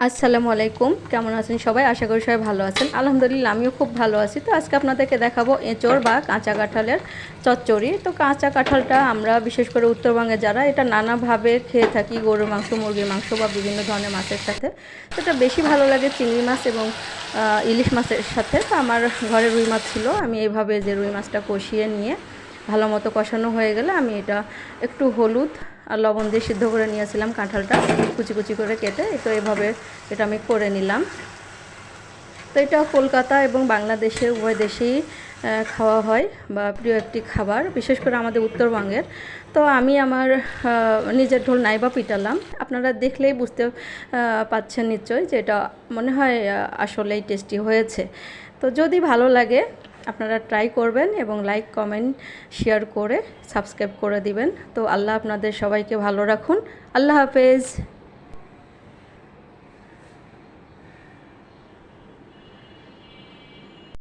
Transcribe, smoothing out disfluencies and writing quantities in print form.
আসসালামু আলাইকুম, কেমন আছেন সবাই? আশা করি সবাই ভালো আছেন। আলহামদুলিল্লাহ আমিও খুব ভালো আছি। তো আজকে আপনাদেরকে দেখাবো এঁচড় বা কাঁচা কাঁঠালের চচ্চড়ি। তো কাঁচা কাঁঠালটা আমরা বিশেষ করে উত্তরবঙ্গে যারা এটা নানাভাবে খেয়ে থাকি, গরুর মাংস, মুরগির মাংস বা বিভিন্ন ধরনের মাছের সাথে। তো এটা বেশি ভালো লাগে চিংড়ি মাছ এবং ইলিশ মাছের সাথে। তো আমার ঘরে রুই মাছ ছিল, আমি এইভাবে যে রুই মাছটা কষিয়ে নিয়ে ভালো মতো কষানো হয়ে গেলে আমি এটা একটু হলুদ আর লবণ দিয়ে সিদ্ধ করে নিয়েছিলাম কাঁঠালটা কুচি কুচি করে কেটে। তো এভাবে এটা আমি করে নিলাম। তো এটা কলকাতা এবং বাংলাদেশের উভয় দেশেই খাওয়া হয় বা প্রিয় একটি খাবার, বিশেষ করে আমাদের উত্তরবঙ্গের। তো আমি আমার নিজের ঢোল নাইবা পিটালাম, আপনারা দেখলেই বুঝতে পাচ্ছেন নিশ্চয়ই যে এটা মনে হয় আসলেই টেস্টি হয়েছে। তো যদি ভালো লাগে আপনারা ট্রাই করবেন এবং লাইক কমেন্ট শেয়ার করে সাবস্ক্রাইব করে দিবেন। তো আল্লাহ আপনাদের সবাইকে ভালো রাখুন। আল্লাহ হাফেজ।